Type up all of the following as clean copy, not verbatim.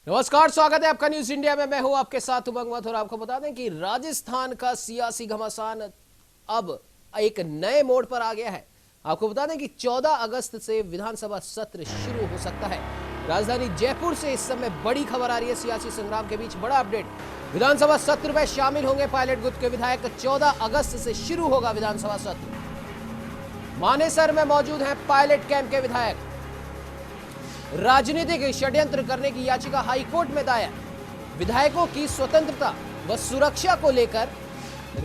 नमस्कार, स्वागत है आपका न्यूज इंडिया में। मैं हूं आपके साथ उमंग मथुर। आपको बता दें कि राजस्थान का सियासी घमासान अब एक नए मोड़ पर आ गया है। आपको बता दें कि 14 अगस्त से विधानसभा सत्र शुरू हो सकता है। राजधानी जयपुर से इस समय बड़ी खबर आ रही है। सियासी संग्राम के बीच बड़ा अपडेट। विधानसभा सत्र में शामिल होंगे पायलट गुट के विधायक। 14 अगस्त से शुरू होगा विधानसभा सत्र। मानेसर में मौजूद हैं पायलट कैंप के विधायक। राजनीतिक षड्यंत्र करने की याचिका हाईकोर्ट में दायर। विधायकों की स्वतंत्रता व सुरक्षा को लेकर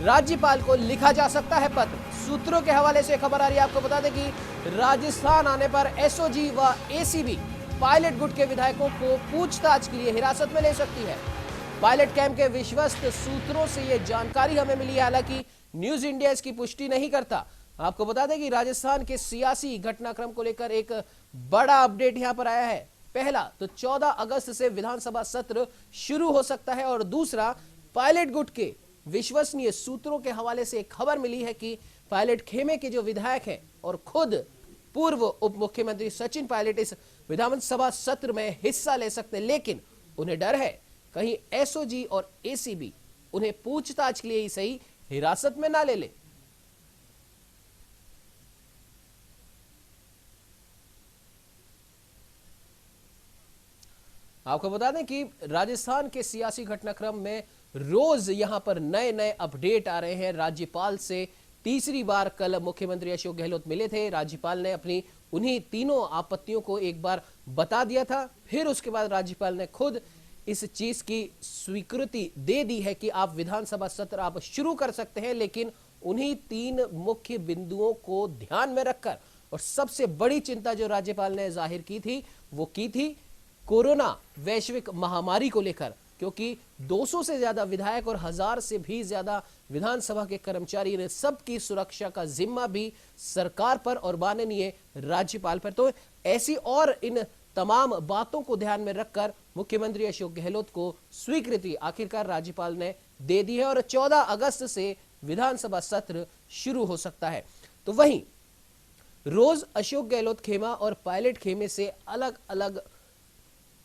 राज्यपाल को लिखा जा सकता है पत्र। सूत्रों के हवाले से खबर आ रही है। आपको बता दें कि राजस्थान आने पर एसओजी व एसीबी पायलट गुट के विधायकों को पूछताछ के लिए हिरासत में ले सकती है। पायलट कैंप के विश्वस्त सूत्रों से यह जानकारी हमें मिली है। हालांकि न्यूज इंडिया इसकी पुष्टि नहीं करता। आपको बता दें कि राजस्थान के सियासी घटनाक्रम को लेकर एक बड़ा अपडेट यहां पर आया है। पहला तो 14 अगस्त से विधानसभा सत्र शुरू हो सकता है, और दूसरा पायलट गुट के विश्वसनीय सूत्रों के हवाले से एक खबर मिली है कि पायलट खेमे के जो विधायक हैं और खुद पूर्व उप मुख्यमंत्री सचिन पायलट इस विधानसभा सत्र में हिस्सा ले सकते हैं, लेकिन उन्हें डर है कहीं एसओजी और एसीबी उन्हें पूछताछ के लिए ही सही हिरासत में ना ले ले। आपको बता दें कि राजस्थान के सियासी घटनाक्रम में रोज यहां पर नए नए अपडेट आ रहे हैं। राज्यपाल से तीसरी बार कल मुख्यमंत्री अशोक गहलोत मिले थे। राज्यपाल ने अपनी उन्हीं तीनों आपत्तियों को एक बार बता दिया था। फिर उसके बाद राज्यपाल ने खुद इस चीज की स्वीकृति दे दी है कि आप विधानसभा सत्र आप शुरू कर सकते हैं, लेकिन उन्हीं तीन मुख्य बिंदुओं को ध्यान में रखकर। और सबसे बड़ी चिंता जो राज्यपाल ने जाहिर की थी वो की थी कोरोना वैश्विक महामारी को लेकर, क्योंकि 200 से ज्यादा विधायक और 1000 से भी ज्यादा विधानसभा के कर्मचारी ने सबकी सुरक्षा का जिम्मा भी सरकार पर और माननीय राज्यपाल पर। तो ऐसी और इन तमाम बातों को ध्यान में रखकर मुख्यमंत्री अशोक गहलोत को स्वीकृति आखिरकार राज्यपाल ने दे दी है, और 14 अगस्त से विधानसभा सत्र शुरू हो सकता है। तो वहीं रोज अशोक गहलोत खेमा और पायलट खेमे से अलग अलग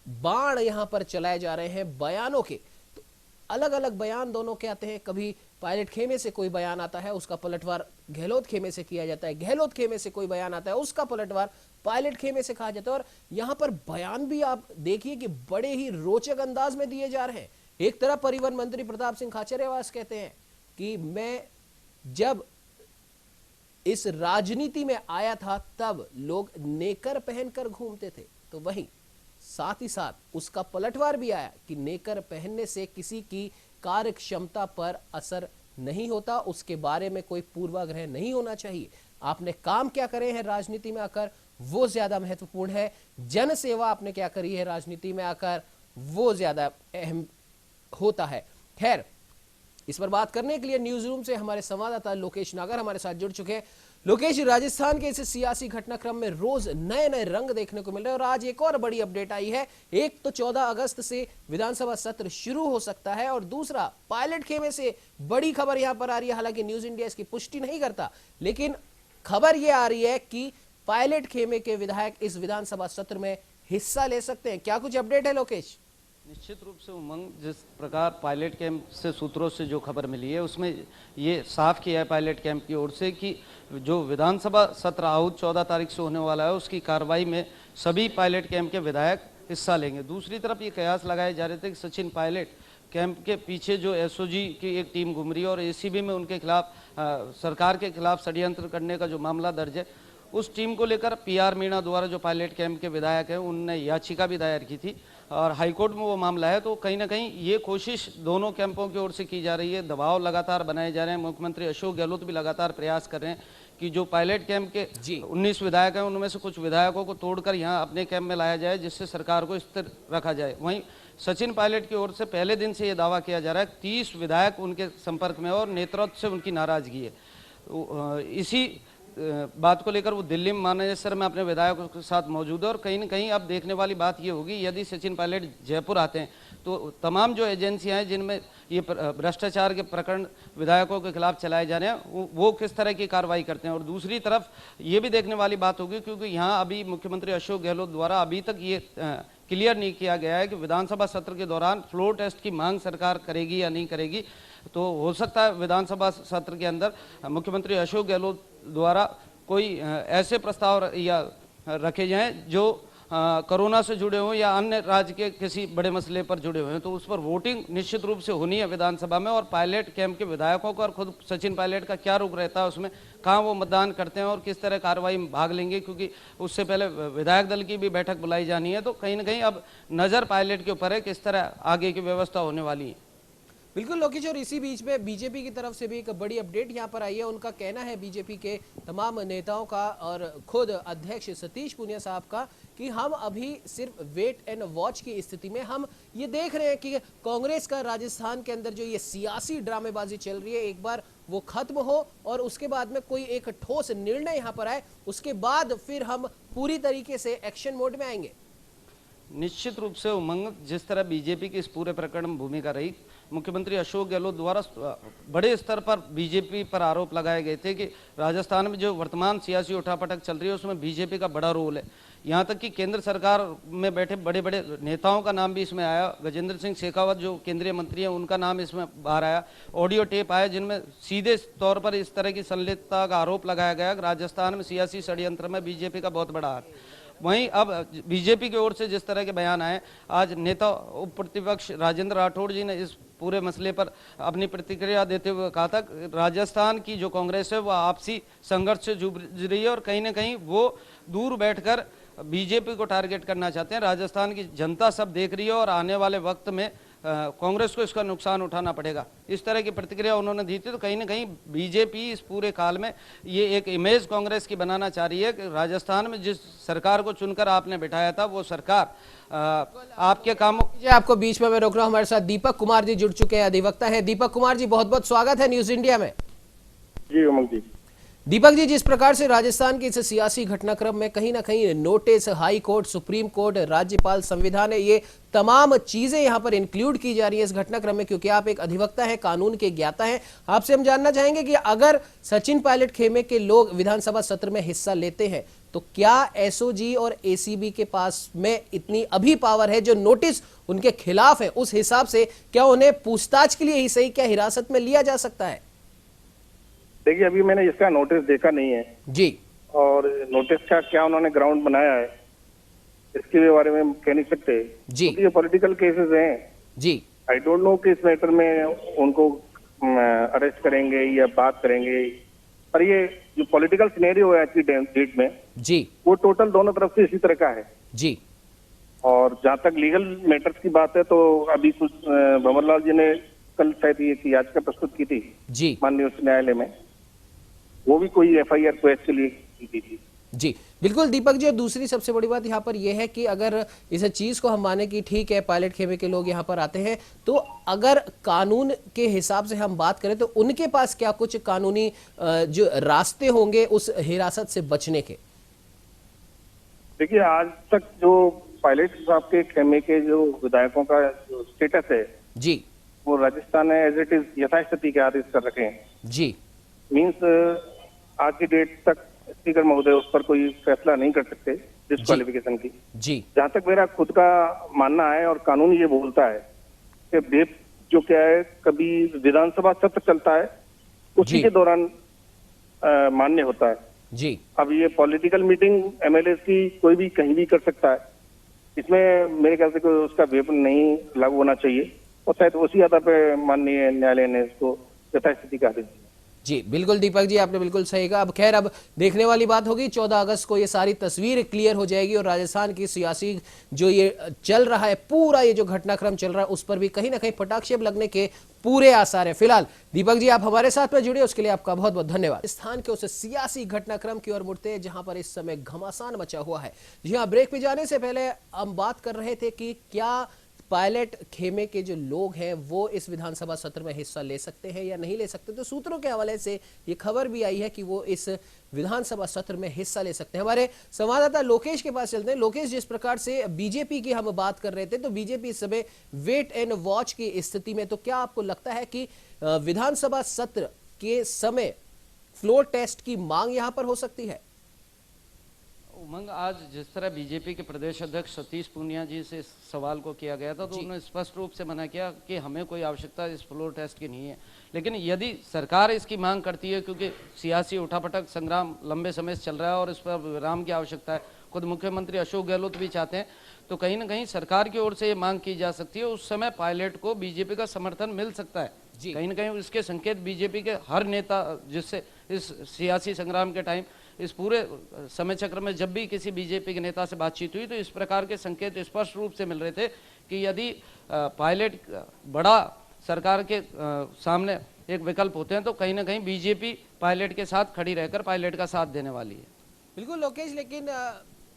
बाण यहां पर चलाए जा रहे हैं बयानों के। तो अलग अलग बयान दोनों के आते हैं। कभी पायलट खेमे से कोई बयान आता है, उसका पलटवार गहलोत खेमे से किया जाता है। गहलोत खेमे से कोई बयान आता है, उसका पलटवार पायलट खेमे से कहा जाता है। और यहां पर बयान भी आप देखिए कि बड़े ही रोचक अंदाज में दिए जा रहे हैं। एक तरफ परिवहन मंत्री प्रताप सिंह खाचरियावास कहते हैं कि मैं जब इस राजनीति में आया था तब लोग नेकर पहनकर घूमते थे, तो वहीं साथ ही साथ उसका पलटवार भी आया कि नेकर पहनने से किसी की कार्य क्षमता पर असर नहीं होता, उसके बारे में कोई पूर्वाग्रह नहीं होना चाहिए। आपने काम क्या करे हैं राजनीति में आकर वो ज्यादा महत्वपूर्ण है। जन सेवा आपने क्या करी है राजनीति में आकर वो ज्यादा अहम होता है। खैर, इस पर बात करने के लिए न्यूज रूम से हमारे संवाददाता लोकेश नागर हमारे साथ जुड़ चुके हैं। लोकेश, राजस्थान के इस सियासी घटनाक्रम में रोज नए नए रंग देखने को मिल रहे हैं, और आज एक और बड़ी अपडेट आई है। एक तो 14 अगस्त से विधानसभा सत्र शुरू हो सकता है, और दूसरा पायलट खेमे से बड़ी खबर यहां पर आ रही है। हालांकि न्यूज इंडिया इसकी पुष्टि नहीं करता, लेकिन खबर यह आ रही है कि पायलट खेमे के विधायक इस विधानसभा सत्र में हिस्सा ले सकते हैं। क्या कुछ अपडेट है लोकेश? निश्चित रूप से उमंग, जिस प्रकार पायलट कैंप से सूत्रों से जो खबर मिली है उसमें ये साफ किया है पायलट कैंप की ओर से कि जो विधानसभा सत्र आहूत 14 तारीख से होने वाला है उसकी कार्रवाई में सभी पायलट कैंप के विधायक हिस्सा लेंगे। दूसरी तरफ ये कयास लगाए जा रहे थे कि सचिन पायलट कैंप के पीछे जो एसओजी की एक टीम घूम रही है और एसीबी में उनके खिलाफ सरकार के खिलाफ षड्यंत्र करने का जो मामला दर्ज है, उस टीम को लेकर पीआर मीणा द्वारा जो पायलट कैंप के विधायक हैं उनने याचिका भी दायर की थी और हाईकोर्ट में वो मामला है। तो कहीं ना कहीं ये कोशिश दोनों कैंपों की ओर से की जा रही है, दबाव लगातार बनाए जा रहे हैं। मुख्यमंत्री अशोक गहलोत भी लगातार प्रयास कर रहे हैं कि जो पायलट कैंप के 19 विधायक हैं उनमें से कुछ विधायकों को तोड़कर यहाँ अपने कैंप में लाया जाए, जिससे सरकार को स्थिर रखा जाए। वहीं सचिन पायलट की ओर से पहले दिन से ये दावा किया जा रहा है 30 विधायक उनके संपर्क में और नेतृत्व से उनकी नाराजगी है। इसी बात को लेकर वो दिल्ली में मानेसर में अपने विधायकों के साथ मौजूद है। और कहीं न कहीं अब देखने वाली बात ये होगी, यदि सचिन पायलट जयपुर आते हैं तो तमाम जो एजेंसियां हैं जिनमें ये भ्रष्टाचार के प्रकरण विधायकों के खिलाफ चलाए जा रहे हैं वो किस तरह की कार्रवाई करते हैं। और दूसरी तरफ ये भी देखने वाली बात होगी, क्योंकि यहाँ अभी मुख्यमंत्री अशोक गहलोत द्वारा अभी तक ये क्लियर नहीं किया गया है कि विधानसभा सत्र के दौरान फ्लोर टेस्ट की मांग सरकार करेगी या नहीं करेगी। तो हो सकता है विधानसभा सत्र के अंदर मुख्यमंत्री अशोक गहलोत द्वारा कोई ऐसे प्रस्ताव या रखे जाएं जो कोरोना से जुड़े हों या अन्य राज्य के किसी बड़े मसले पर जुड़े हुए हैं, तो उस पर वोटिंग निश्चित रूप से होनी है विधानसभा में। और पायलट कैंप के विधायकों का और खुद सचिन पायलट का क्या रुख रहता है उसमें, कहाँ वो मतदान करते हैं और किस तरह कार्रवाई में भाग लेंगे, क्योंकि उससे पहले विधायक दल की भी बैठक बुलाई जानी है। तो कहीं ना कहीं अब नज़र पायलट के ऊपर है किस तरह आगे की व्यवस्था होने वाली है। बिल्कुल लोकेश, और इसी बीच में बीजेपी की तरफ से भी एक बड़ी अपडेट यहां पर आई है। उनका कहना है बीजेपी के तमाम नेताओं का और खुद अध्यक्ष सतीश पूनिया साहब का कि हम अभी सिर्फ वेट एंड वॉच की स्थिति में हम ये देख रहे हैं कि कांग्रेस का राजस्थान के अंदर जो ये सियासी ड्रामेबाजी चल रही है, एक बार वो खत्म हो और उसके बाद में कोई एक ठोस निर्णय यहां पर आए, उसके बाद फिर हम पूरी तरीके से एक्शन मोड में आएंगे। निश्चित रूप से उमंग, जिस तरह बीजेपी की इस पूरे प्रकरण में भूमिका रही, मुख्यमंत्री अशोक गहलोत द्वारा बड़े स्तर पर बीजेपी पर आरोप लगाए गए थे कि राजस्थान में जो वर्तमान सियासी उठापटक चल रही है उसमें बीजेपी का बड़ा रोल है। यहाँ तक कि केंद्र सरकार में बैठे बड़े बड़े नेताओं का नाम भी इसमें आया। गजेंद्र सिंह शेखावत जो केंद्रीय मंत्री हैं उनका नाम इसमें बाहर आया। ऑडियो टेप आया जिनमें सीधे तौर पर इस तरह की संलिप्तता का आरोप लगाया गया कि राजस्थान में सियासी षड्यंत्र में बीजेपी का बहुत बड़ा हाथ। वहीं अब बीजेपी की ओर से जिस तरह के बयान आए, आज नेता उप प्रतिपक्ष राजेंद्र राठौड़ जी ने इस पूरे मसले पर अपनी प्रतिक्रिया देते हुए कहा था राजस्थान की जो कांग्रेस है वो आपसी संघर्ष से जूझ रही है और कहीं ना कहीं वो दूर बैठकर बीजेपी को टारगेट करना चाहते हैं। राजस्थान की जनता सब देख रही है और आने वाले वक्त में कांग्रेस को इसका नुकसान उठाना पड़ेगा, इस तरह की प्रतिक्रिया उन्होंने दी थी। तो कहीं ना कहीं बीजेपी इस पूरे काल में ये एक इमेज कांग्रेस की बनाना चाह रही है कि राजस्थान में जिस सरकार को चुनकर आपने बिठाया था वो सरकार आपके कामों। आपको बीच में मैं रोक रहा हूं, हमारे साथ दीपक कुमार जी जुड़ चुके हैं, अधिवक्ता हैं। दीपक कुमार जी, बहुत बहुत स्वागत है न्यूज इंडिया में। जी उमंग जी। दीपक जी, जिस प्रकार से राजस्थान के इस सियासी घटनाक्रम में कहीं ना कहीं notice, high court, supreme court, राज्यपाल, संविधान है, ये तमाम चीजें यहां पर इंक्लूड की जा रही है इस घटनाक्रम में, क्योंकि आप एक अधिवक्ता हैं, कानून के ज्ञाता हैं, आपसे हम जानना चाहेंगे कि अगर सचिन पायलट खेमे के लोग विधानसभा सत्र में हिस्सा लेते हैं तो क्या एसओजी और एसीबी के पास में इतनी अभी पावर है जो नोटिस उनके खिलाफ है, उस हिसाब से क्या उन्हें पूछताछ के लिए ही सही क्या हिरासत में लिया जा सकता है? देखिए, अभी मैंने इसका नोटिस देखा नहीं है जी, और नोटिस का क्या उन्होंने ग्राउंड बनाया है इसके बारे में कह नहीं सकते जी, क्योंकि ये पॉलिटिकल केसेस हैं। जी, आई डोंट नो कि इस मैटर में उनको अरेस्ट करेंगे या बात करेंगे, पर ये जो पॉलिटिकल सिनेरियो है आज की डेट में जी, वो टोटल दोनों तरफ से इसी तरह का है। जी, और जहाँ तक लीगल मैटर्स की बात है तो अभी कुछ भंवरलाल जी ने कल शायद ये याचिका प्रस्तुत की थी जी, माननीय उच्च न्यायालय में, वो भी कोई एफआईआर को एक्चुअली की थी। जी, बिल्कुल दीपक जी। और दूसरी सबसे बड़ी बात यहाँ पर यह है कि अगर इस चीज को हम माने कि ठीक है पायलट खेमे के लोग यहाँ पर आते हैं, तो अगर कानून के हिसाब से हम बात करें तो उनके पास क्या कुछ कानूनी जो रास्ते होंगे उस हिरासत से बचने के? देखिए, आज तक जो पायलट साहब के खेमे के जो विधायकों का जो स्टेटस है जी, वो राजस्थान में एज इट इज यथास्थिति के आदेश कर रखे हैं। जी, मीन्स आज की डेट तक स्पीकर महोदय उस पर कोई फैसला नहीं कर सकते डिस्क्वालिफिकेशन की। जी, जहाँ तक मेरा खुद का मानना है और कानून ये बोलता है कि वेब जो क्या है, कभी विधानसभा सत्र चलता है उसी जी। के दौरान मान्य होता है। जी, अब ये पॉलिटिकल मीटिंग एमएलए की कोई भी कहीं भी कर सकता है, इसमें मेरे ख्याल से कोई उसका वेब नहीं लागू होना चाहिए और शायद उसी आधार पर माननीय न्यायालय ने इसको यथास्थिति का आदेश दिया। जी, बिल्कुल दीपक जी, आपने बिल्कुल सही कहा। अब खैर, अब देखने वाली बात होगी 14 अगस्त को ये सारी तस्वीर क्लियर हो जाएगी और राजस्थान की सियासी जो ये चल रहा है, पूरा ये जो घटनाक्रम चल रहा है, उस पर भी कहीं ना कहीं पटाक्षेप लगने के पूरे आसार है। फिलहाल दीपक जी, आप हमारे साथ में जुड़े, उसके लिए आपका बहुत बहुत धन्यवाद। राजस्थान के उस सियासी घटनाक्रम की ओर मुड़ते हैं जहां पर इस समय घमासान मचा हुआ है। जी हाँ, ब्रेक पे जाने से पहले हम बात कर रहे थे कि क्या पायलट खेमे के जो लोग हैं वो इस विधानसभा सत्र में हिस्सा ले सकते हैं या नहीं ले सकते। तो सूत्रों के हवाले से ये खबर भी आई है कि वो इस विधानसभा सत्र में हिस्सा ले सकते हैं। हमारे संवाददाता लोकेश के पास चलते हैं। लोकेश, जिस प्रकार से बीजेपी की हम बात कर रहे थे, तो बीजेपी इस समय वेट एंड वॉच की स्थिति में, तो क्या आपको लगता है कि विधानसभा सत्र के समय फ्लोर टेस्ट की मांग यहां पर हो सकती है? उमंग, आज जिस तरह बीजेपी के प्रदेश अध्यक्ष सतीश पूनिया जी से इस सवाल को किया गया था तो उन्होंने स्पष्ट रूप से मना किया कि हमें कोई आवश्यकता इस फ्लोर टेस्ट की नहीं है। लेकिन यदि सरकार इसकी मांग करती है, क्योंकि सियासी उठापटक संग्राम लंबे समय से चल रहा है और इस पर विराम की आवश्यकता है, खुद मुख्यमंत्री अशोक गहलोत भी चाहते हैं, तो कहीं ना कहीं सरकार की ओर से ये मांग की जा सकती है। उस समय पायलट को बीजेपी का समर्थन मिल सकता है। कहीं ना कहीं इसके संकेत बीजेपी के हर नेता, जिससे इस सियासी संग्राम के टाइम, इस पूरे समय चक्र में जब भी किसी बीजेपी के नेता से बातचीत हुई तो इस प्रकार के संकेत स्पष्ट रूप से मिल रहे थे कि यदि पायलट बड़ा सरकार के सामने एक विकल्प होते हैं तो कहीं ना कहीं बीजेपी पायलट के साथ खड़ी रहकर पायलट का साथ देने वाली है। बिल्कुल लोकेश, लेकिन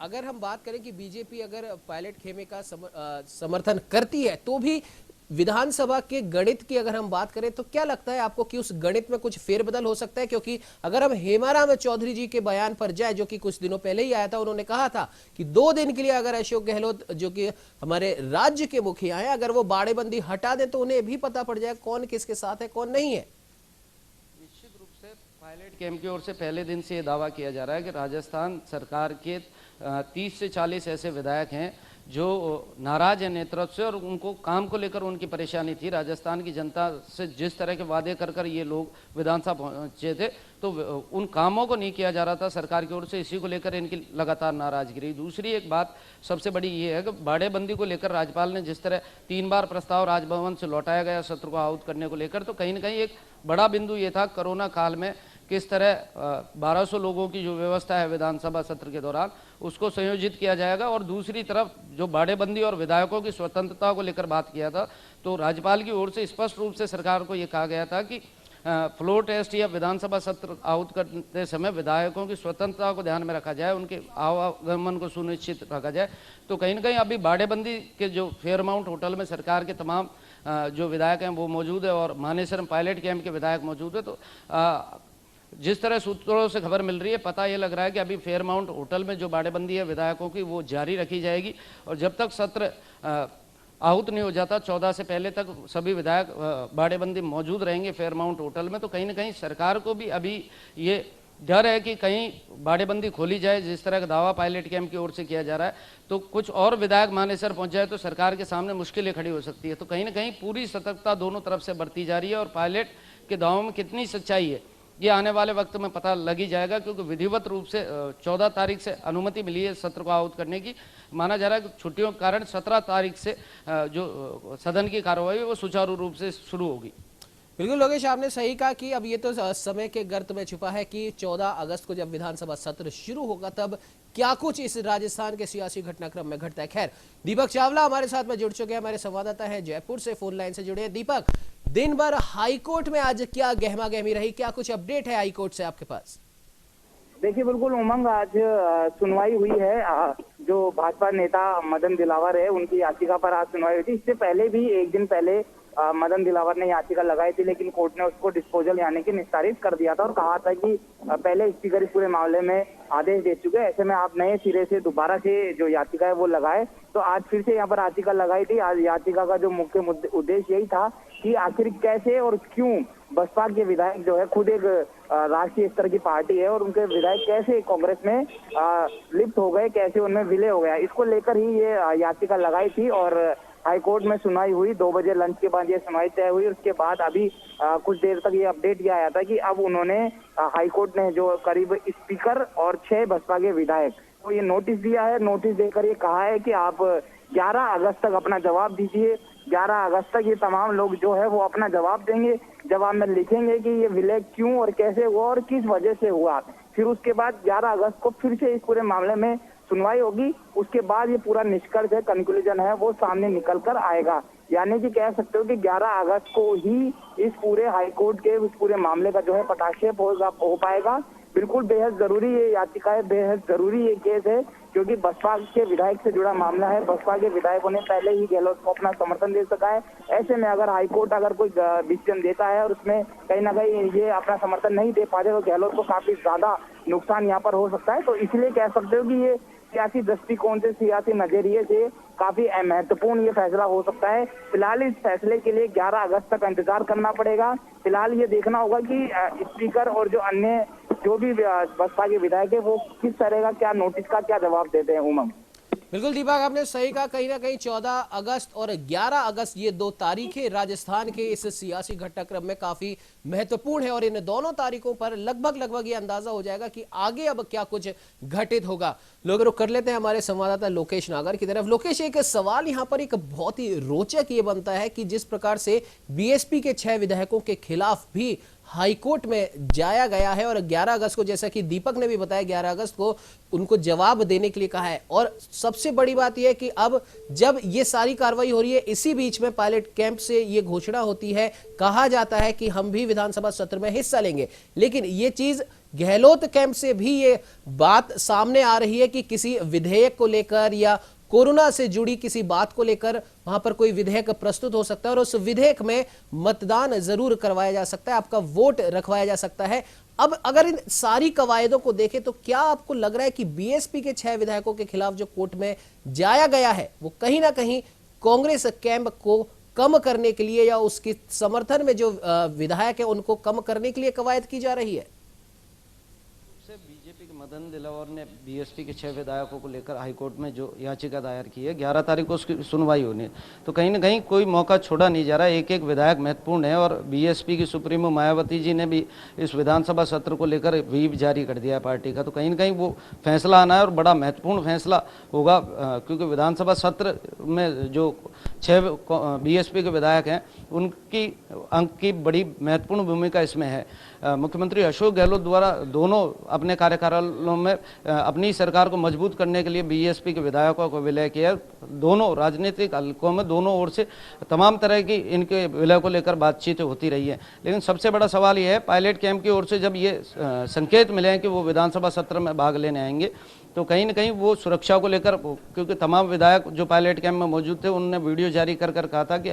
अगर हम बात करें कि बीजेपी अगर पायलट खेमे का समर्थन करती है तो भी विधानसभा के गणित की अगर हम बात करें तो क्या लगता है आपको कि उस गणित में कुछ फेरबदल हो सकता है? क्योंकि अगर हम हेमाराम चौधरी जी के बयान पर जाए, जो कि कुछ दिनों पहले ही आया था, उन्होंने कहा था कि 2 दिन के लिए अगर अशोक गहलोत जो कि हमारे राज्य के मुखिया हैं, अगर वो बाड़ेबंदी हटा दें तो उन्हें भी पता पड़ जाए कौन किसके साथ है कौन नहीं है। निश्चित रूप से पायलट कैंप की ओर से पहले दिन से ये दावा किया जा रहा है कि राजस्थान सरकार के 30 से 40 ऐसे विधायक हैं जो नाराज है नेतृत्व से और उनको काम को लेकर उनकी परेशानी थी। राजस्थान की जनता से जिस तरह के वादे कर कर ये लोग विधानसभा पहुंचे थे तो उन कामों को नहीं किया जा रहा था सरकार की ओर से, इसी को लेकर इनकी लगातार नाराजगी रही। दूसरी एक बात सबसे बड़ी ये है कि बाड़ेबंदी को लेकर राज्यपाल ने जिस तरह 3 बार प्रस्ताव राजभवन से लौटाया गया सत्र को आहूत करने को लेकर, तो कहीं ना कहीं एक बड़ा बिंदु ये था कोरोना काल में किस तरह 1200 लोगों की जो व्यवस्था है विधानसभा सत्र के दौरान उसको संयोजित किया जाएगा। और दूसरी तरफ जो बाड़ेबंदी और विधायकों की स्वतंत्रता को लेकर बात किया था तो राज्यपाल की ओर से स्पष्ट रूप से सरकार को ये कहा गया था कि फ्लोर टेस्ट या विधानसभा सत्र आहूत करते समय विधायकों की स्वतंत्रता को ध्यान में रखा जाए, उनके आवागमन को सुनिश्चित रखा जाए। तो कहीं ना कहीं अभी बाड़ेबंदी के जो फेयरमाउंट होटल में सरकार के तमाम जो विधायक हैं वो मौजूद है और मानेसर पायलट कैंप के विधायक मौजूद है। तो जिस तरह सूत्रों से खबर मिल रही है, पता ये लग रहा है कि अभी फेयरमाउंट होटल में जो बाड़ेबंदी है विधायकों की वो जारी रखी जाएगी और जब तक सत्र आहूत नहीं हो जाता 14 से पहले तक सभी विधायक बाड़ेबंदी मौजूद रहेंगे फेयरमाउंट होटल में। तो कहीं ना कहीं सरकार को भी अभी ये डर है कि कहीं बाड़ेबंदी खोली जाए, जिस तरह का दावा पायलट कैंप की ओर से किया जा रहा है, तो कुछ और विधायक मानेसर पहुंच जाए तो सरकार के सामने मुश्किलें खड़ी हो सकती है। तो कहीं ना कहीं पूरी सतर्कता दोनों तरफ से बरती जा रही है और पायलट के दावों में कितनी सच्चाई है ये आने वाले वक्त में पता लग ही जाएगा, क्योंकि विधिवत रूप से 14 तारीख से अनुमति मिली है सत्र को आहूत करने की। माना जा रहा है कि छुट्टियों के कारण 17 तारीख से जो सदन की कार्रवाई है वो सुचारू रूप से शुरू होगी। बिल्कुल लोकेश, आपने सही कहा कि अब ये तो समय के गर्त में छुपा है कि 14 अगस्त को जब विधानसभा सत्र शुरू होगा तब क्या कुछ इस राजस्थान के सियासी घटनाक्रम में घटता है। खैर, दीपक चावला हमारे साथ में जुड़ चुके हैं, हमारे संवाददाता है जयपुर से, फोन लाइन से जुड़े हैं। दीपक, दिन भर हाईकोर्ट में आज क्या गहमा गहमी रही, क्या कुछ अपडेट है हाईकोर्ट से आपके पास? देखिए बिल्कुल उमंग, आज सुनवाई हुई है। जो भाजपा नेता मदन दिलावर है उनकी याचिका पर आज सुनवाई हुई थी। इससे पहले भी एक दिन पहले मदन दिलावर ने याचिका लगाई थी, लेकिन कोर्ट ने उसको डिस्पोजल यानी कि निस्तारित कर दिया था और कहा था कि पहले स्पीकर इस पूरे मामले में आदेश दे चुके हैं, ऐसे में आप नए सिरे से दोबारा से जो याचिका है वो लगाए। तो आज फिर से यहाँ पर याचिका लगाई थी। आज याचिका का जो मुख्य उद्देश्य यही था कि आखिर कैसे और क्यों बसपा के विधायक जो है, खुद एक राष्ट्रीय स्तर की पार्टी है और उनके विधायक कैसे कांग्रेस में लिप्त हो गए, कैसे उनमें विलय हो गया, इसको लेकर ही ये याचिका लगाई थी। और हाईकोर्ट में सुनवाई हुई, 2 बजे लंच के बाद ये सुनवाई तय हुई। उसके बाद अभी कुछ देर तक ये अपडेट ये आया था कि अब उन्होंने हाईकोर्ट ने जो करीब स्पीकर और 6 बसपा के विधायक को ये नोटिस दिया है। नोटिस देकर ये कहा है कि आप 11 अगस्त तक अपना जवाब दीजिए। 11 अगस्त तक ये तमाम लोग जो है वो अपना जवाब देंगे, जवाब में लिखेंगे कि ये विलय क्यों और कैसे हुआ और किस वजह से हुआ। फिर उसके बाद 11 अगस्त को फिर से इस पूरे मामले में सुनवाई होगी। उसके बाद ये पूरा निष्कर्ष है, कंक्लूजन है, वो सामने निकल कर आएगा। यानी कि कह सकते हो कि 11 अगस्त को ही इस पूरे हाईकोर्ट के उस पूरे मामले का जो है पटाक्षेप हो पाएगा। बिल्कुल बेहद जरूरी ये याचिका है, बेहद जरूरी ये केस है, क्योंकि बसपा के विधायक से जुड़ा मामला है। बसपा के विधायकों ने पहले ही गहलोत को अपना समर्थन दे सका है। ऐसे में अगर हाईकोर्ट अगर कोई डिसीजन देता है और उसमें कहीं ना कहीं ये अपना समर्थन नहीं दे पाते तो गहलोत को काफी ज्यादा नुकसान यहाँ पर हो सकता है। तो इसलिए कह सकते हो कि ये सियासी दृष्टिकोण से, सियासी नजरिए से काफी महत्वपूर्ण ये फैसला हो सकता है। फिलहाल इस फैसले के लिए 11 अगस्त तक इंतजार करना पड़ेगा। फिलहाल ये देखना होगा कि स्पीकर और जो अन्य जो भी बसपा के विधायक है वो किस तरह का क्या नोटिस का क्या जवाब देते हैं उमंग। बिल्कुल दीपक, आपने सही कहा। कहीं ना कहीं 14 अगस्त और 11 अगस्त ये 2 तारीखें राजस्थान के इस सियासी घटनाक्रम में काफी महत्वपूर्ण है और इन दोनों तारीखों पर लगभग ये अंदाजा हो जाएगा कि आगे अब क्या कुछ घटित होगा। लोग रुक कर लेते हैं हमारे संवाददाता लोकेश नागर की तरफ। लोकेश, एक सवाल यहाँ पर एक बहुत ही रोचक ये बनता है कि जिस प्रकार से बीएसपी के 6 विधायकों के खिलाफ भी हाईकोर्ट में जाया गया है और 11 अगस्त को, जैसा कि दीपक ने भी बताया, 11 अगस्त को उनको जवाब देने के लिए कहा है। और सबसे बड़ी बात यह है कि अब जब ये सारी कार्रवाई हो रही है, इसी बीच में पायलट कैंप से ये घोषणा होती है, कहा जाता है कि हम भी विधानसभा सत्र में हिस्सा लेंगे। लेकिन ये चीज गहलोत कैंप से भी ये बात सामने आ रही है कि किसी विधेयक को लेकर या कोरोना से जुड़ी किसी बात को लेकर वहां पर कोई विधेयक प्रस्तुत हो सकता है और उस विधेयक में मतदान जरूर करवाया जा सकता है, आपका वोट रखवाया जा सकता है। अब अगर इन सारी कवायदों को देखें तो क्या आपको लग रहा है कि बीएसपी के 6 विधायकों के खिलाफ जो कोर्ट में जाया गया है वो कहीं ना कहीं कांग्रेस कैंप को कम करने के लिए या उसके समर्थन में जो विधायक है उनको कम करने के लिए कवायद की जा रही है? बीजेपी के मदन दिलावर ने बीएसपी के 6 विधायकों को लेकर हाईकोर्ट में जो याचिका दायर की है, 11 तारीख को उसकी सुनवाई होनी है। तो कहीं ना कहीं कोई मौका छोड़ा नहीं जा रहा है, एक एक विधायक महत्वपूर्ण है। और बीएसपी की सुप्रीमो मायावती जी ने भी इस विधानसभा सत्र को लेकर व्हीप जारी कर दिया है पार्टी का। तो कहीं ना कहीं वो फैसला आना है और बड़ा महत्वपूर्ण फैसला होगा, क्योंकि विधानसभा सत्र में जो 6 बीएसपी के विधायक हैं उनकी अंक की बड़ी महत्वपूर्ण भूमिका इसमें है। मुख्यमंत्री अशोक गहलोत द्वारा दोनों अपने कार्यकालों में अपनी सरकार को मजबूत करने के लिए बीएसपी के विधायकों को विलय किया। दोनों राजनीतिक हलकों में दोनों ओर से तमाम तरह की इनके विलय को लेकर बातचीत होती रही है। लेकिन सबसे बड़ा सवाल यह है, पायलट कैंप की ओर से जब ये संकेत मिले हैं कि वो विधानसभा सत्र में भाग लेने आएंगे, तो कहीं ना कहीं वो सुरक्षा को लेकर, क्योंकि तमाम विधायक जो पायलट कैंप में मौजूद थे उन्होंने वीडियो जारी कर कहा था कि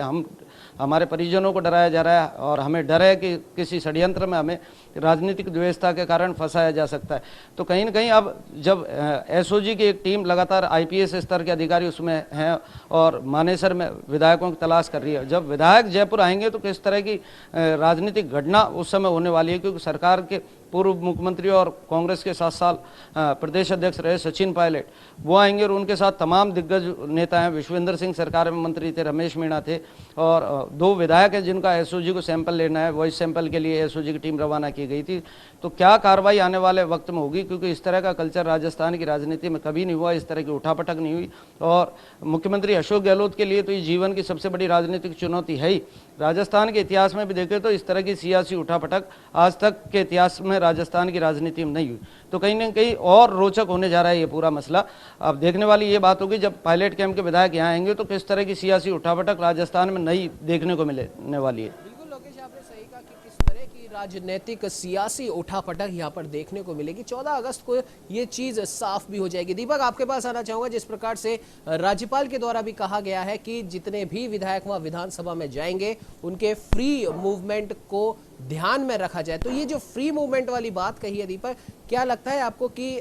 हमारे परिजनों को डराया जा रहा है और हमें डर है कि किसी षड्यंत्र में हमें राजनीतिक द्वेषता के कारण फंसाया जा सकता है। तो कहीं ना कहीं अब जब एसओजी की एक टीम लगातार आईपीएस स्तर के अधिकारी उसमें हैं और मानेसर में विधायकों की तलाश कर रही है, जब विधायक जयपुर आएंगे तो किस तरह की राजनीतिक घटना उस समय होने वाली है, क्योंकि सरकार के पूर्व मुख्यमंत्री और कांग्रेस के 7 साल प्रदेश अध्यक्ष रहे सचिन पायलट वो आएंगे और उनके साथ तमाम दिग्गज नेता हैं। विश्वेंद्र सिंह सरकार में मंत्री थे, रमेश मीणा थे और 2 विधायक हैं जिनका एसओजी को सैंपल लेना है। वॉइस सैंपल के लिए एसओजी की टीम रवाना की गई थी। तो क्या कार्रवाई आने वाले वक्त में होगी, क्योंकि इस तरह का कल्चर राजस्थान की राजनीति में कभी नहीं हुआ, इस तरह की उठापटक नहीं हुई। और मुख्यमंत्री अशोक गहलोत के लिए तो ये जीवन की सबसे बड़ी राजनीतिक चुनौती है ही। राजस्थान के इतिहास में भी देखें तो इस तरह की सियासी उठापटक आज तक के इतिहास में राजस्थान की राजनीति में नहीं हुई। तो कहीं ना कहीं और रोचक होने जा रहा है ये पूरा मसला। अब देखने वाली ये बात होगी जब पायलट कैंप के विधायक यहाँ आएंगे तो किस तरह की सियासी उठापटक राजस्थान में नई देखने को मिलने वाली है। बिल्कुल लोकेश, आपने सही कहा कि किस तरह की राजनीतिक सियासी उठापटक यहाँ पर देखने को मिलेगी। 14 अगस्त को ये चीज साफ भी हो जाएगी। दीपक, आपके पास आना चाहूंगा। जिस प्रकार से राज्यपाल के द्वारा भी कहा गया है कि जितने भी विधायक वहां विधानसभा में जाएंगे उनके फ्री मूवमेंट को ध्यान में रखा जाए, तो ये जो फ्री मूवमेंट वाली बात कही है दीपक, क्या लगता है आपको कि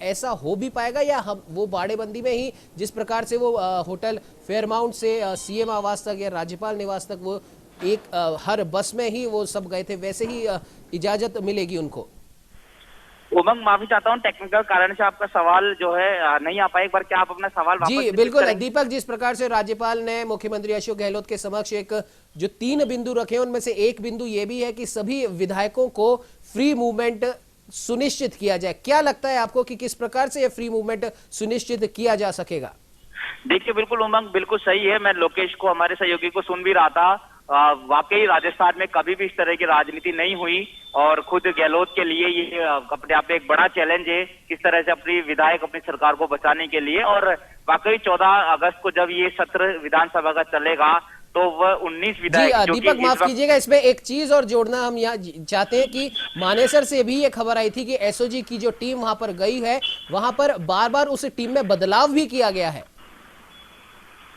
ऐसा हो भी पाएगा या हम वो बाड़ेबंदी में ही जिस प्रकार से वो होटल फेयरमाउंट से सीएम आवास तक या राज्यपाल निवास तक वो एक हर बस में ही वो सब गए थे, वैसे ही इजाजत मिलेगी उनको? उमंग, माफी चाहता हूँ, टेक्निकल कारण से आपका सवाल जो है नहीं आ पाया। एक बार क्या आप अपना सवाल वापस जी बिल्कुल दीपक, जिस प्रकार से राज्यपाल ने मुख्यमंत्री अशोक गहलोत के समक्ष एक जो 3 बिंदु रखे उनमें से एक बिंदु ये भी है कि सभी विधायकों को फ्री मूवमेंट सुनिश्चित किया जाए, क्या लगता है आपको कि किस प्रकार से ये फ्री मूवमेंट सुनिश्चित किया जा सकेगा? देखिए बिल्कुल उमंग, बिल्कुल सही है। मैं लोकेश को, हमारे सहयोगी को सुन भी रहा था। वाकई राजस्थान में कभी भी इस तरह की राजनीति नहीं हुई और खुद गहलोत के लिए ये अपने आप में एक बड़ा चैलेंज है, किस तरह से अपनी विधायक अपनी सरकार को बचाने के लिए। और वाकई 14 अगस्त को जब ये सत्र विधानसभा का चलेगा तो वह 19 विधायक। दीपक माफ कीजिएगा, इसमें एक चीज और जोड़ना हम यहाँ चाहते हैं कि मानेसर से भी ये खबर आई थी कि एसओजी की जो टीम वहां पर गई है वहां पर बार बार उस टीम में बदलाव भी किया गया है।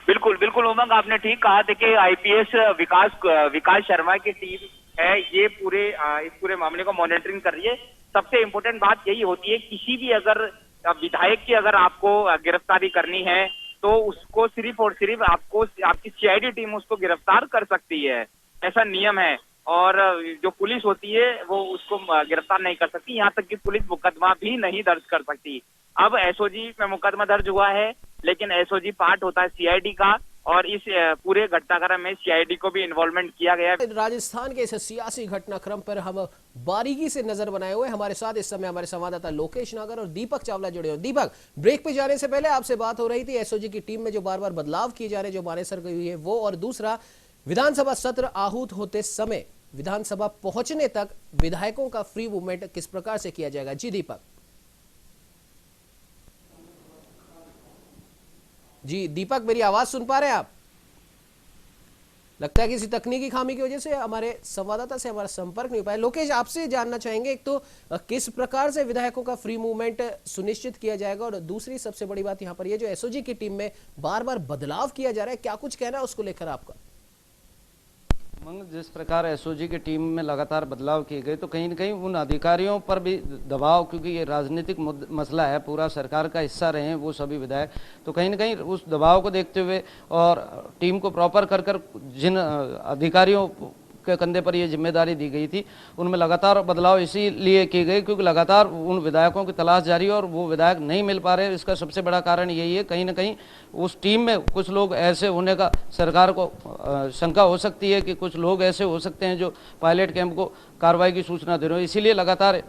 बिल्कुल बिल्कुल उमंग, आपने ठीक कहा। देखिए आईपीएस विकास शर्मा की टीम है, ये इस पूरे मामले को मॉनिटरिंग कर रही है। सबसे इम्पोर्टेंट बात यही होती है, किसी भी अगर विधायक की अगर आपको गिरफ्तारी करनी है तो उसको सिर्फ और सिर्फ आपकी सीआईडी टीम उसको गिरफ्तार कर सकती है, ऐसा नियम है। और जो पुलिस होती है वो उसको गिरफ्तार नहीं कर सकती, यहाँ तक कि पुलिस मुकदमा भी नहीं दर्ज कर सकती। अब एसओजी में मुकदमा दर्ज हुआ है, लेकिन एसओजी पार्ट होता है सीआईडी का, और इस पूरे घटनाक्रम में सीआईडी को भी इन्वॉल्वमेंट किया गया है। राजस्थान के इस सियासी घटनाक्रम पर हम बारीकी से नजर बनाए हुए। हमारे साथ इस समय हमारे संवाददाता लोकेश नागर और दीपक चावला जुड़े हुए। दीपक, ब्रेक पे जाने से पहले आपसे बात हो रही थी एसओजी की टीम में जो बार बार बदलाव किए जा रहे हैं, जो मानेसर गई हुई है वो, और दूसरा विधानसभा सत्र आहूत होते समय विधानसभा पहुंचने तक विधायकों का फ्री मूवमेंट किस प्रकार से किया जाएगा। जी दीपक। जी दीपक, मेरी आवाज सुन पा रहे हैं आप? लगता है किसी तकनीकी खामी की वजह से हमारे संवाददाता से हमारा संपर्क नहीं हो पाया। लोकेश, आपसे जानना चाहेंगे एक तो किस प्रकार से विधायकों का फ्री मूवमेंट सुनिश्चित किया जाएगा, और दूसरी सबसे बड़ी बात यहां पर ये जो एसओजी की टीम में बार बार बदलाव किया जा रहा है, क्या कुछ कहना है उसको लेकर आपका? जिस प्रकार एसओजी की टीम में लगातार बदलाव किए गए, तो कहीं न कहीं उन अधिकारियों पर भी दबाव, क्योंकि ये राजनीतिक मसला है, पूरा सरकार का हिस्सा रहे हैं वो सभी विधायक, तो कहीं न कहीं उस दबाव को देखते हुए और टीम को प्रॉपर कर जिन अधिकारियों के कंधे पर ये जिम्मेदारी दी गई थी, उनमें लगातार बदलाव इसीलिए किए गए क्योंकि लगातार उन विधायकों की तलाश जारी है और वो विधायक नहीं मिल पा रहे। इसका सबसे बड़ा कारण यही है, कहीं ना कहीं उस टीम में कुछ लोग ऐसे होने का सरकार को शंका हो सकती है कि कुछ लोग ऐसे हो सकते हैं जो पायलट कैंप को कार्रवाई की सूचना दे रहे हो। इसीलिए लगातार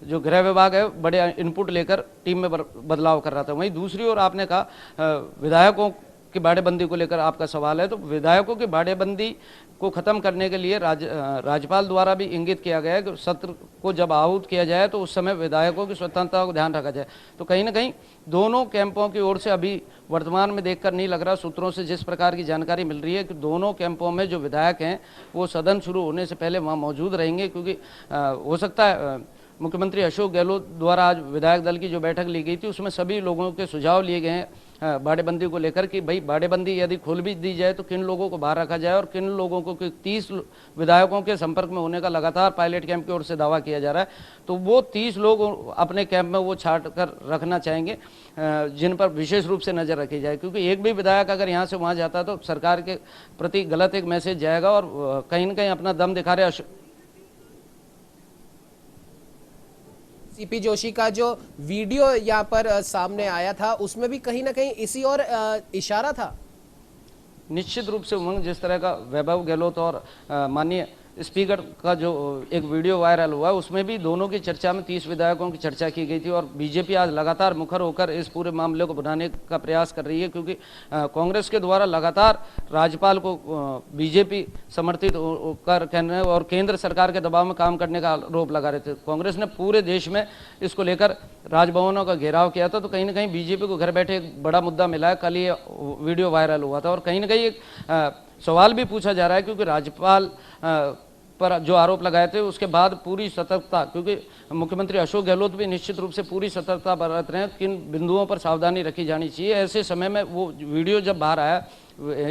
जो गृह विभाग है बड़े इनपुट लेकर टीम में बदलाव कर रहा था। वहीं दूसरी ओर आपने कहा विधायकों की बाड़ेबंदी को लेकर आपका सवाल है, तो विधायकों की बाड़ेबंदी को खत्म करने के लिए राज्यपाल द्वारा भी इंगित किया गया है कि सत्र को जब आहूत किया जाए तो उस समय विधायकों की स्वतंत्रता को ध्यान रखा जाए। तो कहीं ना कहीं दोनों कैंपों की ओर से अभी वर्तमान में देखकर नहीं लग रहा, सूत्रों से जिस प्रकार की जानकारी मिल रही है कि दोनों कैंपों में जो विधायक हैं वो सदन शुरू होने से पहले वहाँ मौजूद रहेंगे, क्योंकि हो सकता है मुख्यमंत्री अशोक गहलोत द्वारा आज विधायक दल की जो बैठक ली गई थी उसमें सभी लोगों के सुझाव लिए गए हैं बाड़ेबंदी को लेकर कि भाई बाड़ेबंदी यदि खोल भी दी जाए तो किन लोगों को बाहर रखा जाए और किन लोगों को, 30 विधायकों के संपर्क में होने का लगातार पायलट कैंप की ओर से दावा किया जा रहा है, तो वो 30 लोग अपने कैंप में वो छाट कर रखना चाहेंगे जिन पर विशेष रूप से नजर रखी जाए, क्योंकि एक भी विधायक अगर यहाँ से वहाँ जाता है तो सरकार के प्रति गलत एक मैसेज जाएगा और कहीं ना कहीं अपना दम दिखा रहे। सीपी जोशी का जो वीडियो यहाँ पर सामने आया था उसमें भी कहीं ना कहीं इसी और इशारा था। निश्चित रूप से उमंग, जिस तरह का वैभव गहलोत और माननीय स्पीकर का जो एक वीडियो वायरल हुआ उसमें भी दोनों की चर्चा में 30 विधायकों की चर्चा की गई थी और बीजेपी आज लगातार मुखर होकर इस पूरे मामले को बढ़ाने का प्रयास कर रही है, क्योंकि कांग्रेस के द्वारा लगातार राज्यपाल को बीजेपी समर्थित कर कहने और केंद्र सरकार के दबाव में काम करने का आरोप लगा रहे थे। कांग्रेस ने पूरे देश में इसको लेकर राजभवनों का घेराव किया था, तो कहीं ना कहीं बीजेपी को घर बैठे एक बड़ा मुद्दा मिला है। कल ये वीडियो वायरल हुआ था और कहीं ना कहीं एक सवाल भी पूछा जा रहा है, क्योंकि राज्यपाल पर जो आरोप लगाए थे उसके बाद पूरी सतर्कता, क्योंकि मुख्यमंत्री अशोक गहलोत भी निश्चित रूप से पूरी सतर्कता बरत रहे हैं, किन बिंदुओं पर सावधानी रखी जानी चाहिए। ऐसे समय में वो वीडियो जब बाहर आया,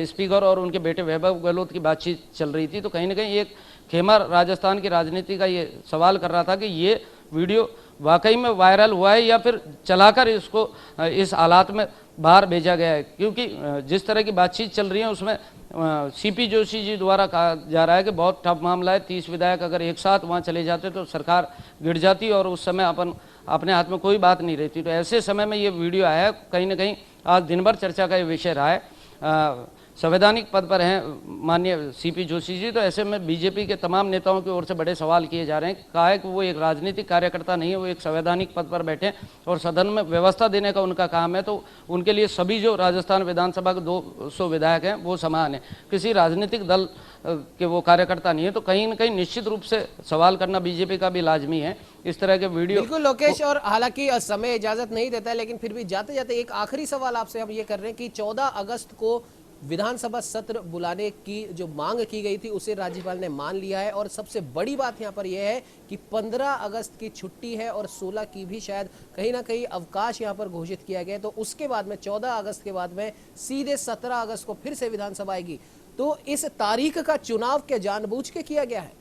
स्पीकर और उनके बेटे वैभव गहलोत की बातचीत चल रही थी, तो कहीं ना कहीं एक खेमा राजस्थान की राजनीति का ये सवाल कर रहा था कि ये वीडियो वाकई में वायरल हुआ है या फिर चलाकर इसको इस हालात में बाहर भेजा गया है, क्योंकि जिस तरह की बातचीत चल रही है उसमें सीपी जोशी जी द्वारा कहा जा रहा है कि बहुत टफ मामला है, 30 विधायक अगर एक साथ वहाँ चले जाते तो सरकार गिर जाती और उस समय अपने हाथ में कोई बात नहीं रहती। तो ऐसे समय में ये वीडियो आया है, कहीं ना कहीं आज दिन भर चर्चा का ये विषय रहा है। संवैधानिक पद पर हैं माननीय सीपी जोशी जी, तो ऐसे में बीजेपी के तमाम नेताओं की ओर से बड़े सवाल किए जा रहे हैं। कहा है कि वो एक राजनीतिक कार्यकर्ता नहीं है, वो एक संवैधानिक पद पर बैठे और सदन में व्यवस्था देने का उनका काम है, तो उनके लिए सभी जो राजस्थान विधानसभा के 200 विधायक हैं वो समान है, किसी राजनीतिक दल के वो कार्यकर्ता नहीं है। तो कहीं ना कहीं निश्चित रूप से सवाल करना बीजेपी का भी लाजमी है। इस तरह के वीडियो बिल्कुल लोकेश, और हालांकि समय इजाजत नहीं देता है, लेकिन फिर भी जाते जाते एक आखिरी सवाल आपसे हम ये कर रहे हैं कि 14 अगस्त को विधानसभा सत्र बुलाने की जो मांग की गई थी उसे राज्यपाल ने मान लिया है, और सबसे बड़ी बात यहां पर यह है कि 15 अगस्त की छुट्टी है और 16 की भी शायद कहीं ना कहीं अवकाश यहां पर घोषित किया गया है। तो उसके बाद में 14 अगस्त के बाद में सीधे 17 अगस्त को फिर से विधानसभा आएगी। तो इस तारीख का चुनाव क्या जानबूझ के किया गया है?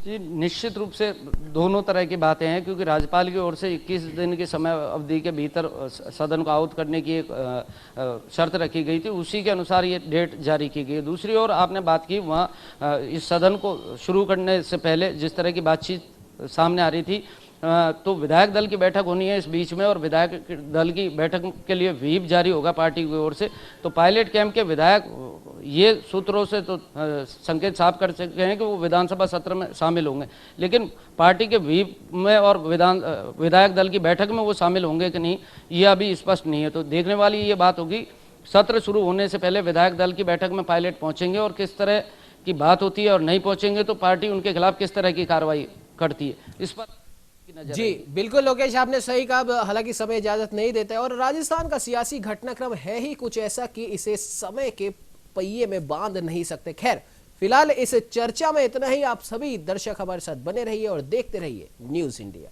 जी, निश्चित रूप से दोनों तरह की बातें हैं, क्योंकि राज्यपाल की ओर से 21 दिन की समय अवधि के भीतर सदन को आहूत करने की एक शर्त रखी गई थी, उसी के अनुसार ये डेट जारी की गई है। दूसरी ओर आपने बात की वहाँ इस सदन को शुरू करने से पहले जिस तरह की बातचीत सामने आ रही थी, तो विधायक दल की बैठक होनी है इस बीच में, और विधायक दल की बैठक के लिए व्हीप जारी होगा पार्टी की ओर से। तो पायलट कैंप के विधायक ये सूत्रों से तो संकेत साफ कर सके हैं कि वो विधानसभा सत्र में शामिल होंगे, लेकिन पार्टी के व्हीप में और विधायक दल की बैठक में वो शामिल होंगे कि नहीं, ये अभी स्पष्ट नहीं है। तो देखने वाली ये बात होगी, सत्र शुरू होने से पहले विधायक दल की बैठक में पायलट पहुंचेंगे और किस तरह की बात होती है, और नहीं पहुंचेंगे तो पार्टी उनके खिलाफ किस तरह की कार्रवाई करती है, इस पर जी बिल्कुल लोकेश, आपने सही कहा। हालांकि समय इजाजत नहीं देता है और राजस्थान का सियासी घटनाक्रम है ही कुछ ऐसा कि इसे समय के पहिए में बांध नहीं सकते। खैर, फिलहाल इस चर्चा में इतना ही। आप सभी दर्शक हमारे साथ बने रहिए और देखते रहिए न्यूज़ इंडिया।